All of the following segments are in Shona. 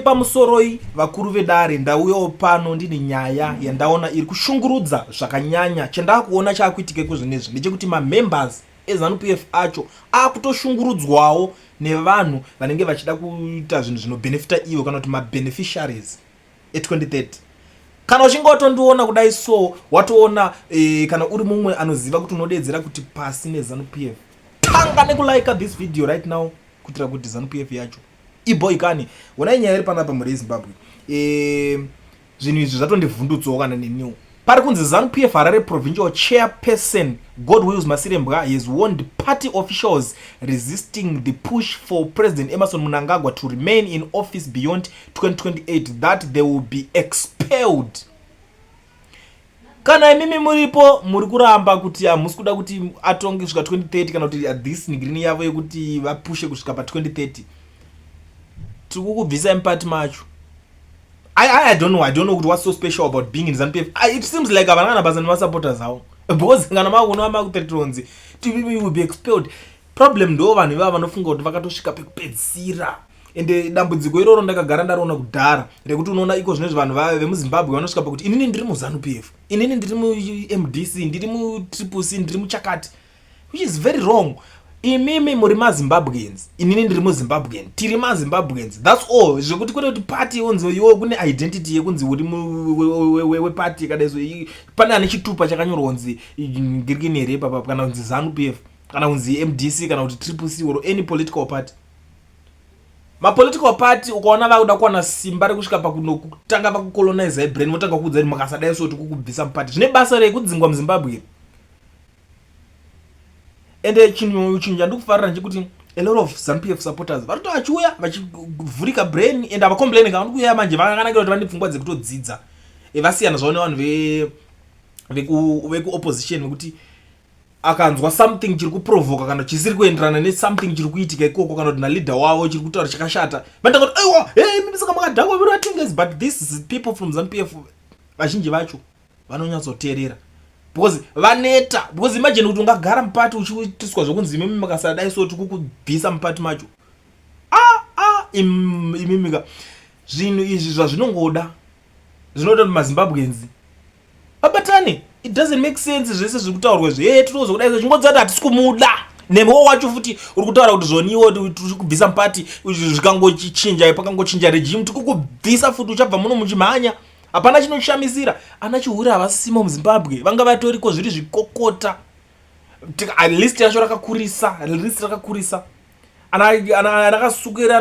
pamusoroi vakuru vedare ndauyawo pano ndine nyaya yandaona iri kushungurudza zvakanyanya. Chandakuona chaakuitika kuzvinezvi ndechekuti mamembers eZANU-PF acho akutoshungurudzwawo nevanhu vanenge vachida kuita zvinhu zvinobenefita ivo kana kuti mabeneficiaries e2030. Kana uchingotondiona kudai so watoona kana uri mumwe anoziva kuti unodedzera kuti pasi neZANU-PF, tanga nekulaika this video right now kuitira kuti ZANU-PF yacho iboikani. Wona nyaya iri panapa muri Zimbabwe, zvinhu izvi zvatondivhundutsawo kana neniwo. Pari kunzi ZANU-PF Harare Provincial Chairperson Godwills Masirembwa has warned party officials resisting the push for President Emmerson Mnangagwa to remain in office beyond 2028 that they will be expelled. Kana imimi muripo muri kuramba kuti hamusi kuda kuti atonge kusvika 2030 kana kuti this nigrini yavo yekuti vapushe kusvika pa 2030, tikukubvisa empati macho. I don't know what's so special about being in ZANU-PF. It seems like avana basa nemasupporters hao, because kana makuona makutetonzi we will be expelled. Problem ndo vanhu vava vanofunga kuti vakatosvika pekupedzisira. Ende dambudziko iroro ndakagara ndariona kudhara rekuti unoona iko zvinezvi vanhu vave vemuZimbabwe vanosvika pakuti inini ndiri muZANU-PF, inini ndiri muMDC, ndiri muTriple-C, ndiri muchakati, which is very wrong. Imimi muri maZimbabweans, inini ndiri muZimbabwean, tiri maZimbabweans, that's all. Zvekuti kune kuti party unzi iwo kune identity yekunzi uri weparty kadai pane ane chitupa chakanyorwa unzi ngirikinere papa, kana unzi ZANU-PF, kana unzi MDC, kana kuti Triple-C or any political party. Political party ukaona vakuda kuwana simba rekusvika pakutanga vakucolonize brain, votanga kuudza kuti makasadai so tikukubvisa mupati. Zvine basa rekudzingwa muZimbabwe. Ende chinhu chandikufarira ndechekuti a lot of ZANU-PF supporters varito vachiuya vachivhurika brain ende havacomplaini kana kuuya manje vakanakira kuti vane pfungwa dzekutodzidza. Vasiyana zvavo nevanhu veku-opposition vekuti akanzwa something chiri kuprovoka kana chisiri kuenderana nesomething chiri kuitika ikoko kana kuti naleader wavo chiri kutaura chakashata, vanotanga kuti aiwa mimi saka makadhakwa viratingezi. But this people from ZANU-PF vazhinji vacho vanonyatsoteerera because vaneta. Because imagine kuti ungagara mupati uchiitiswa zvokunzi imimi makasadai so tikukubvisa mupati macho. Imimika zvinhu izvi zvazvinongoda zvinoda kuti maZimbabweans vabatane. It doesn't make sense zvese zviri kutaurwa tinozokudaizvo chingodza kuti hatisi kumuda. Nemewo wacho futi uri kutaura kuti zvoniwo tiri kubvisa mupati zvikangochinja pakangochinja regime tikukubvisa futi uchabva muno muchimhanya. Hapana chinoshamisira. Ana chihuri havasimo muZimbabwe, vanga vatoriko zviri zvikokota. List yacho rakakurisa. Anakasukira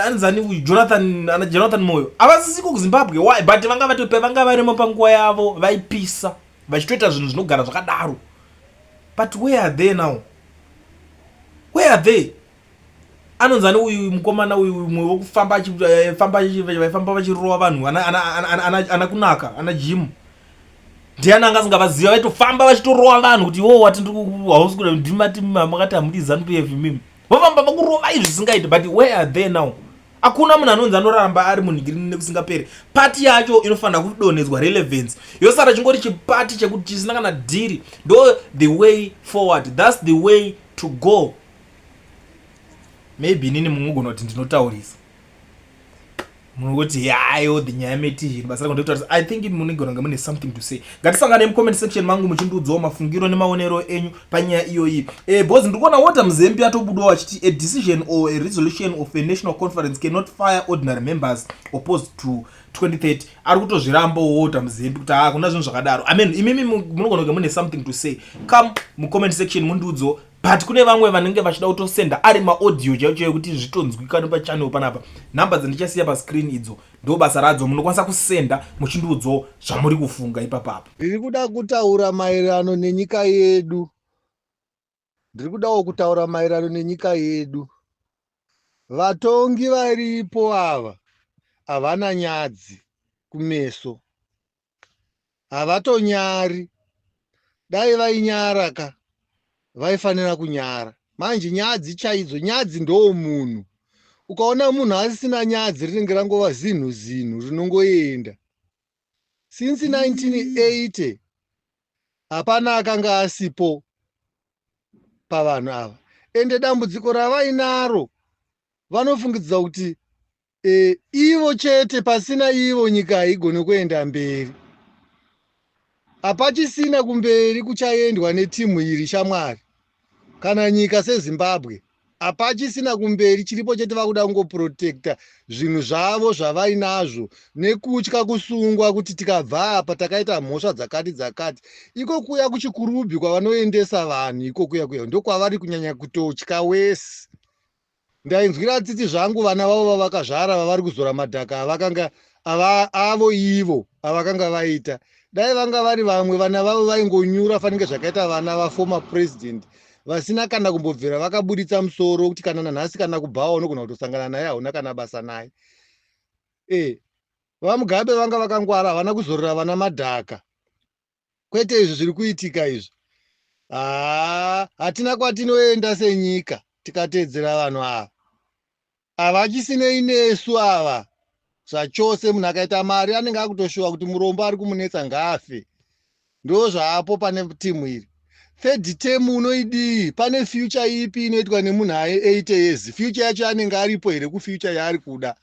anzani Jonathan Moyo havasisiko kuZimbabwe. Why? But vanga vatope vanga varimo panguva yavo vaipisa vachitoita zvinhu zvinogara zvakadaro. But where are they now? Where are they? Anonzani uyu mukomana uyu mumwe wokufamba vachirova vanhu ana kunaka ana gym, ndiani angazingavaziva vaitofamba vachitorova vanhu kuti iwo wati hausi kuda ndimati makati hamudi ZANU-PF imimi vofamba vakurova izvi zvisingaiti. But where are they now? Hakuna munhu anonzi anoraramba ari munhigirini nekusingaperi. Pati yacho inofanira kudonhedzwa relevance, yosara chingori chipati chekuti chisina kana dhiri. Ndo the way forward, that's the way to go. Maybe nini mungogona kuti ndinotaurisa munoti yayo the nyaya metizhini basa rako ndokutaurisa. I think munogona kunge mune something to say. Ngatisangane mucomment section mangu muchindudzawo mafungiro nemaonero enyu panyaya iyoyi. Because ndikuona Walter Muzembe atobudawo achiti a decision or a resolution of a national conference cannot fire ordinary members opposed to 2030. Ari kutozviramba Walter Muzembe kuti kuna zvinhu zvakadaro. Imimi munogona kunge mune something to say. Come mucomment section mundudzawo. But kune vamwe vanenge vachida kutosenda ari maaudio chaicho ekuti zvitonzwikane pachannel panapa. Namba dzandichasiya pascreen idzo ndo basa radzo, munokwanisa kusenda muchindudzo zvamuri kufunga ipapapo. Ndiri kuda kutaura maererano nenyika yedu. Vatongi varipo ava havana nyadzi kumeso, havatonyari. Dai vainyaraka vaifanira kunyara. Manje nyadzi chaidzo, nyadzi ndo munhu. Ukaona munhu asina nyadzi rinenge rangova zinhu rinongoenda. Since 1980 hapana akanga asipo pavanhu ava. Ende dambudziko ravainaro vanofungidzira kuti ivo chete, pasina ivo nyika haigoni kuenda mberi. Hapachisina kumberi kuchaendwa netimu iri shamwari. Kana nyika seZimbabwe hapachisina kumberi, chiripo chete vakuda kungoprotekta zvinhu zvavo zvavainazvo nekutya kusungwa kuti tikabva apa takaita mhosva dzakati dzakati. Iko kuya kuchikurubhi kwavanoendesa vanhu, iko kuya ndokwavari kunyanya kutotya wese. Ndainzwira tsitsi zvangu vana vavo vavakazvara vavari kuzora madhaka avakanga avo ivo avakanga vaita. Dai vanga vari vamwe, vana vavo vaingonyura fanike zvakaita vana vaformer president vasina kana kumbobvira vakabuditsa musoro kuti kana nanhasi kana kubhawa unogona kutosangana naye, hauna kana basa naye. VaMugabe vanga vakangwara, havana kuzorora vana madhaka. Kwete izvi zviri kuitika izvi. Hatina kwatinoenda senyika tikateedzera vanhu ava. Havachisinei nesu ava zvachose. Munhu akaita mari anenge akutoshuva kuti murombo ari kumunetsa ngaafe. Ndo zvaapo pane timu iri. Third term unoidii? Pane future ipi inoitwa nemunhu aye 80 years? Future yacho anenge aripo here kufuture yaari kuda?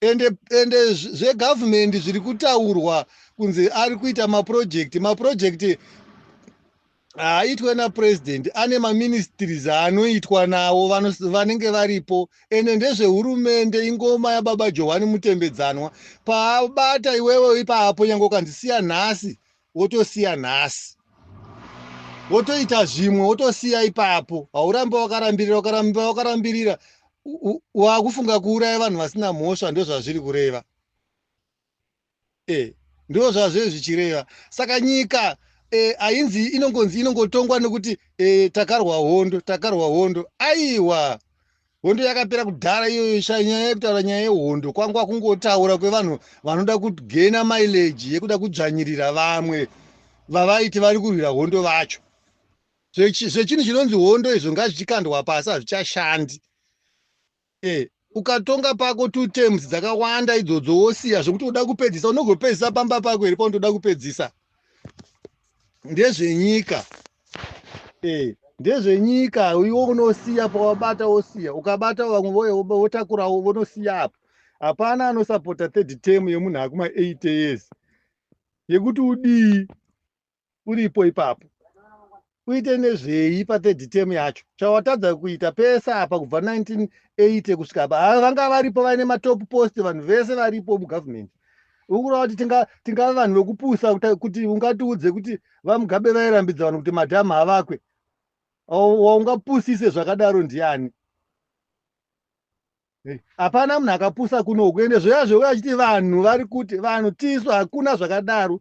Ende zvegovernment zviri kutaurwa kunzi ari kuita mapurojekti haaitwe napresident, ane maministries anoitwa nawo vanenge varipo. Ende ndezvehurumende, ingoma yababa Johani Mutembedzanwa. Paabata iwewo ipapo, nyange ukanzi siya nhasi, wotosiya nhasi, wotoita zvimwe wotosiya ipapo. Haurambe wakarambirira wakufunga kuuraya vanhu vasina mhosva. Ndo zvazviri kureva. Ndo zvazvo zvichireva. Saka nyika ainzi inongotongwa nekuti takarwa hondo. Aiwa, hondo yakapera kudhara iyoyo. Nyaya yekutaura nyaya yehondo kwanga kungotaura kwevanhu vanoda kugena mileage yekuda kudzvanyirira vamwe vavaiti vari kurwira hondo vacho. Zvechinhu chinonzi hondo izvo ngazvichikandwa pasi, hazvichashandi. Ukatonga pako 2 terms dzakawanda idzodzo wosiya zvokuti uda kupedzisa, unogopedzisa pamba pako here paunoda kupedzisa. Ndezvenyika. Ndezvenyika, iwo unosiya pawabata wosiya. Ukabata vamwe votakurawo vonosiya apo. Hapana anosapota third term yemunhu akuma 80 years. Yekuti udii uripo ipapo. Uite nezvei pa3rd term yacho? Chawatadza kuita pesa apa kubva 1980 kusvika apa. Vanga varipo vaine matop post, vanhu vese varipo mugovernment. Ukurava kuti tingava vanhu vekupusa kuti ungatiudze kuti vaMugabe vairambidza vanhu kuti madhamu havakwe. Waungapusise zvakadaro ndiani? Hapana munhu akapusa kunoku. Ende zvoya achiti vanhu vari kuti vanhu tisu, hakuna zvakadaro.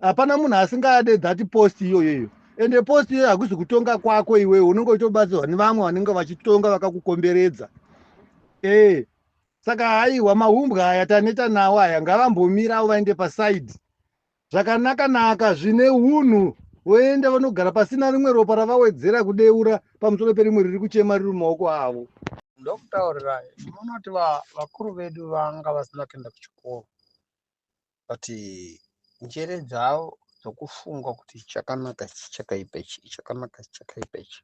Hapana munhu asingade that post iyoyo. Ende post iyoyo hakuzi kutonga kwako iwewe, unenge uchibatsirwa nevamwe vanenge vachitonga vakakukomberedza. Saka haiwa, mahumbwe aya taneta nawo aya ngavambomirawo vaende pasaidhi. Zvakanaka zvine unhu, voenda vanogara pasina rimwe ropa ravawedzera kudeura pamusoro perimwe riri kuchema riri mumaoko avo. Ndokutaurira ndinoona kuti vakuru vedu vanga vasina kuenda kuchikoro, kuti njere dzavo dzokufunga kuti chakanaka ichi chakaipa ichi, chakanaka ichi chakaipa ichi,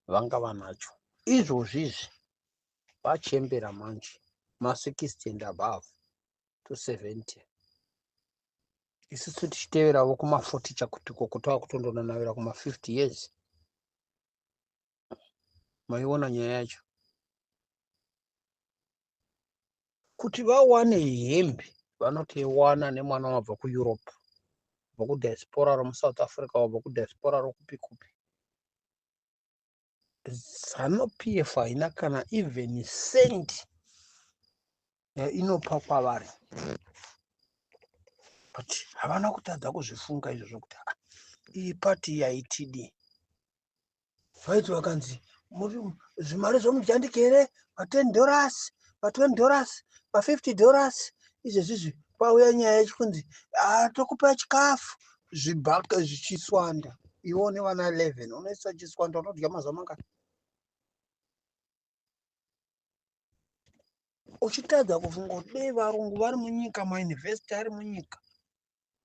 vanga vanacho. Izvozvizvi vachembera manje ma60 and above to 70. Isusu tichiteverawo kuma40 chakutiko kutava kutondonanavira kuma50 years. Maiona nyaya yacho. Kuti vawane hembe vanotoiwana nemwana wabva kuEurope, wabva kudiaspora romuSouth Africa, wabva kudiaspora rokupi kupi. ZANU-PF haina kana even cent inopa kwavari. But havana kutadza kuzvifunga izvo zvokuti iyi pati yaitidi. Vaiti vakanzi zvimari zvomujandike here, $10, $20, $50, izvezvizvi pauya nyaya yechikunzi tokupa chikafu, zvibhaka zvichiswanda. Iwo nevana 11 unoisa chiswanda unodya mazuva mangani? Uchitadza kufunga kuti dei varungu vari munyika, mayunivhesiti ari munyika,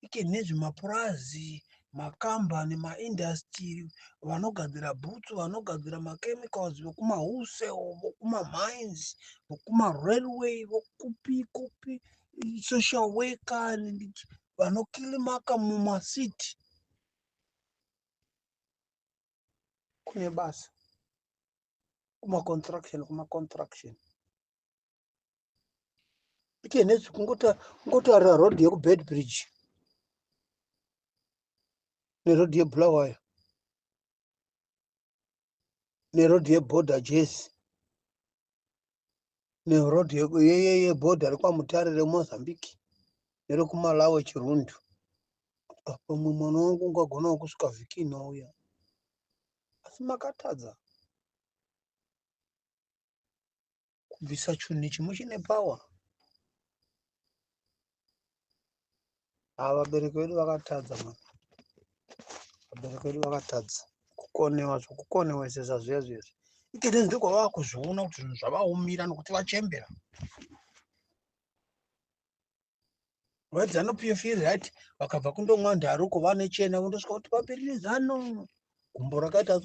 ike nezvimapurazi, makambani, maindastry, vanogadzira bhutsu, vanogadzira machemicals, vokumahuse, vokumamines, vokumarailway, vokupi social worker, vanokilimaka mumasiti. Kune basa kumaconstruction ikenezi kungotarira rodhi yekubed bridge nerodhi yebulawayo nerodhi yebhodha jesi nerodhi yebhodha rekwamutare remozambiki nerekumalawi chirundu. Pamwe mwana wangu ungagonawo kusvika vhiki inouya, asi makatadza kubvisa chuni chimwe chine pawa. Vabereki vedu vakatadza mwana, vabereki vedu vakatadza kukonewesesa zviya zviyezvi. Ikenezi ndiko vava kuzviona kuti zvinhu zvavaumira nokuti vachembera. Vaiti anopiye right vakabva kundomwa ndaruko vane chena kundosvika kuti papirire zano gumbo rakaita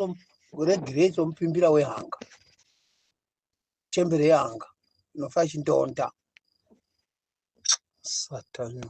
regrace womupimbira wehanga, chembere yehanga inofa chindonda. Satani.